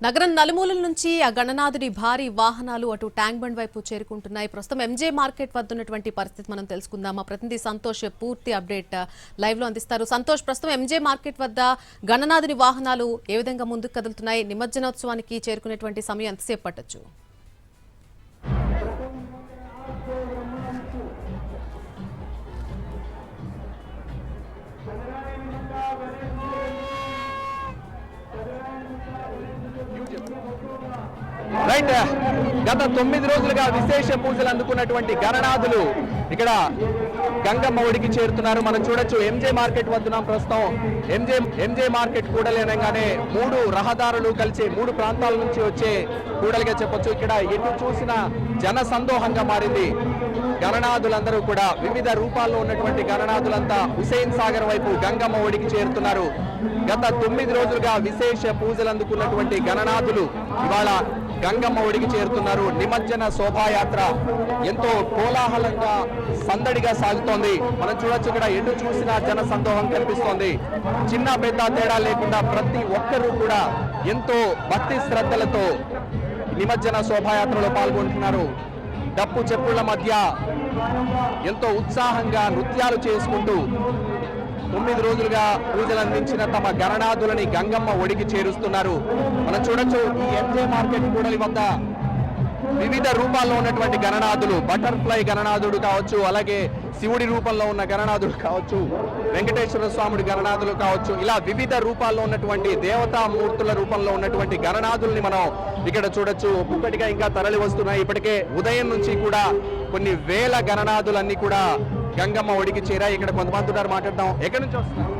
నగరం నలుమూలల నుంచి ఆ గణనాథుడి భారీ వాహనాలు అటు ట్యాంక్ బండ్ వైపు చేరుకుంటున్నాయి. ప్రస్తుతం ఎంజే మార్కెట్ వద్ద ఉన్నటువంటి పరిస్థితి మనం తెలుసుకుందాం. మా ప్రతినిధి సంతోష్ పూర్తి అప్డేట్ లైవ్ లో అందిస్తారు. సంతోష్, ప్రస్తుతం ఎంజే మార్కెట్ వద్ద గణనాథుడి వాహనాలు ఏ విధంగా ముందుకు కదులుతున్నాయి? నిమజ్జనోత్సవానికి చేరుకునేటువంటి సమయం ఎంతసేపు పట్టొచ్చు? రైట్, గత 9 రోజులుగా విశేష పూజలు అందుకున్నటువంటి గణనాథులు ఇక్కడ గంగమ్మ ఒడికి చేరుతున్నారు. మనం చూడొచ్చు ఎంజే మార్కెట్ వద్దున్నాం ప్రస్తుతం. ఎంజే మార్కెట్ కూడలేనగానే 3 రహదారులు కలిసి 3 ప్రాంతాల నుంచి వచ్చే కూడలిగా చెప్పొచ్చు. ఇక్కడ ఎటు చూసిన జన సందోహంగా మారింది. గణనాథులందరూ కూడా వివిధ రూపాల్లో ఉన్నటువంటి గణనాథులంతా హుసేన్ సాగర్ వైపు గంగమ్మ ఒడికి చేరుతున్నారు. గత 9 రోజులుగా విశేష పూజలు అందుకున్నటువంటి గణనాథులు ఇవాళ గంగమ్మ ఒడికి చేరుతున్నారు. నిమజ్జన శోభాయాత్ర ఎంతో కోలాహలంగా సందడిగా సాగుతోంది. మనం చూడొచ్చు, ఇక్కడ ఎటు చూసినా జన సందోహం కనిపిస్తోంది. చిన్న పెద్ద తేడా లేకుండా ప్రతి ఒక్కరూ కూడా ఎంతో భక్తి శ్రద్ధలతో నిమజ్జన శోభాయాత్రలో పాల్గొంటున్నారు. డప్పు చెప్పుల మధ్య ఎంతో ఉత్సాహంగా నృత్యాలు చేసుకుంటూ 9 రోజులుగా పూజలు అందించిన తమ గణనాథులని గంగమ్మ ఒడికి చేరుస్తున్నారు. మనం చూడొచ్చు, ఈ ఎంజే మార్కెట్ కూడలి వద్ద వివిధ రూపాల్లో ఉన్నటువంటి గణనాథులు, బటర్ఫ్లై గణనాథుడు కావచ్చు, అలాగే శివుడి రూపంలో ఉన్న గణనాథుడు కావచ్చు, వెంకటేశ్వర స్వాముడి గణనాథులు కావచ్చు, ఇలా వివిధ రూపాల్లో ఉన్నటువంటి దేవతామూర్తుల రూపంలో ఉన్నటువంటి గణనాథుల్ని మనం ఇక్కడ చూడొచ్చు. ఒక్కొక్కటిగా ఇంకా తరలి వస్తున్నాయి. ఇప్పటికే ఉదయం నుంచి కూడా కొన్ని వేల గణనాథులన్నీ కూడా గంగమ్మ ఒడికి చేరాయి. ఇక్కడ కొంతమంది ఉన్నారు, మాట్లాడదాం. ఎక్కడి నుంచి వస్తున్నారు?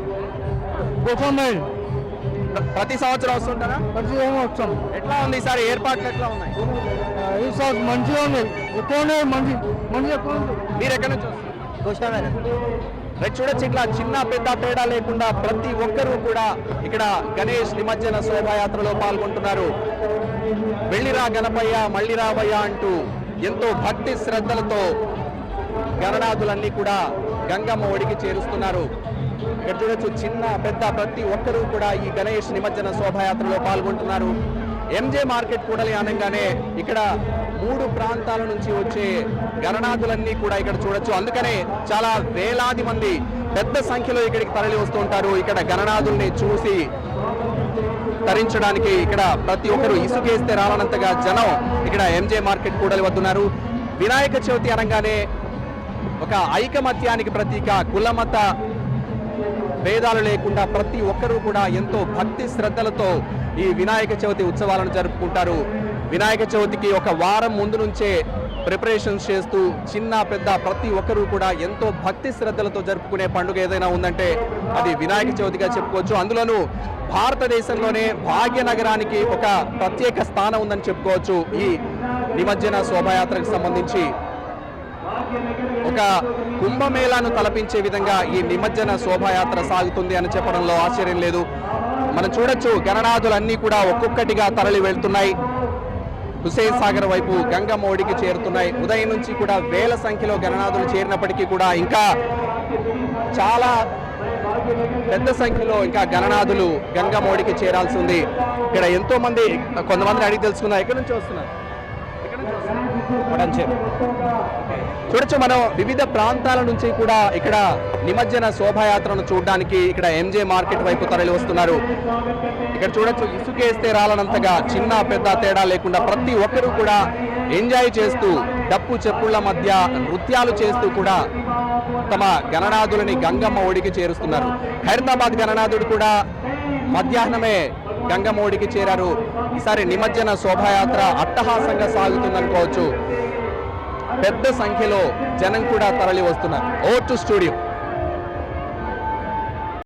ప్రతి సంవత్సరం వస్తుంటారా? ప్రతి వస్తాం. ఎట్లా ఉంది ఈసారి ఏర్పాట్లు ఎట్లా ఉన్నాయి? ఈసారి మంచిగా ఉంది, ఎక్కువనే మంచి ఎక్కువ ఉంది. మీరు ఎక్కడి నుంచి వస్తున్నారు? చూడొచ్చు, ఇట్లా చిన్న పెద్ద తేడా లేకుండా ప్రతి ఒక్కరూ కూడా ఇక్కడ గణేష్ నిమజ్జన శోభాయాత్రలో పాల్గొంటున్నారు. వెళ్ళిరా గణపయ్య మళ్ళీ రావయ్య అంటూ ఎంతో భక్తి శ్రద్ధలతో గణనాథులన్నీ కూడా గంగమ్మ ఒడికి చేరుస్తున్నారు. ఇక్కడ చూడొచ్చు, చిన్న పెద్ద ప్రతి ఒక్కరూ కూడా ఈ గణేష్ నిమజ్జన శోభాయాత్రలో పాల్గొంటున్నారు. ఎంజే మార్కెట్ కూడలి అనగానే ఇక్కడ 3 ప్రాంతాల నుంచి వచ్చే గణనాథులన్నీ కూడా ఇక్కడ చూడొచ్చు. అందుకనే చాలా వేలాది మంది పెద్ద సంఖ్యలో ఇక్కడికి తరలి వస్తుంటారు. ఇక్కడ గణనాథుల్ని చూసి తరించడానికి ఇక్కడ ప్రతి ఒక్కరు ఇసుకేస్తే రాలనంతగా జనం ఇక్కడ ఎంజే మార్కెట్ కూడలి వద్దున్నారు. వినాయక చవితి అనగానే ఒక ఐకమత్యానికి ప్రతీక, కులమత భేదాలు లేకుండా ప్రతి ఒక్కరూ కూడా ఎంతో భక్తి శ్రద్ధలతో ఈ వినాయక చవితి ఉత్సవాలను జరుపుకుంటారు. వినాయక చవితికి ఒక వారం ముందు నుంచే ప్రిపరేషన్స్ చేస్తూ చిన్న పెద్ద ప్రతి ఒక్కరూ కూడా ఎంతో భక్తి శ్రద్ధలతో జరుపుకునే పండుగ ఏదైనా ఉందంటే అది వినాయక చవితిగా చెప్పుకోవచ్చు. అందులోనూ భారతదేశంలోనే భాగ్యనగరానికి ఒక ప్రత్యేక స్థానం ఉందని చెప్పుకోవచ్చు. ఈ నిమజ్జన శోభాయాత్రకు సంబంధించి ఒక కుంభమేళాను తలపించే విధంగా ఈ నిమజ్జన శోభాయాత్ర సాగుతుంది అని చెప్పడంలో ఆశ్చర్యం లేదు. మనం చూడొచ్చు, గణనాథులన్నీ కూడా ఒక్కొక్కటిగా తరలి వెళ్తున్నాయి. హుసేన్ సాగర్ వైపు గంగమ్మ ఒడికి చేరుతున్నాయి. ఉదయం నుంచి కూడా వేల సంఖ్యలో గణనాథులు చేరినప్పటికీ కూడా ఇంకా చాలా పెద్ద సంఖ్యలో ఇంకా గణనాథులు గంగమ్మ ఒడికి చేరాల్సి ఉంది. ఇక్కడ ఎంతో మంది, కొంతమందిని అడిగి తెలుసుకున్నారు. ఎక్కడి నుంచి వస్తున్నారు? చూడొచ్చు, మనం వివిధ ప్రాంతాల నుంచి కూడా ఇక్కడ నిమజ్జన శోభాయాత్రను చూడడానికి ఇక్కడ ఎంజే మార్కెట్ వైపు తరలి వస్తున్నారు. ఇక్కడ చూడొచ్చు, ఇసుకేస్తే రాలనంతగా చిన్న పెద్ద తేడా లేకుండా ప్రతి ఒక్కరూ కూడా ఎంజాయ్ చేస్తూ డప్పు చెప్పుల మధ్య నృత్యాలు చేస్తూ కూడా తమ గణనాథులని గంగమ్మ ఒడికి చేరుస్తున్నారు. హైదరాబాద్ గణనాథుడు కూడా మధ్యాహ్నమే గంగమ్మ ఒడికి చేరారు. ఈసారి నిమజ్జన శోభాయాత్ర అట్టహాసంగా సాగుతుందనుకోవచ్చు. పెద్ద సంఖ్యలో జనం కూడా తరలి వస్తున్నారు. Over to studio.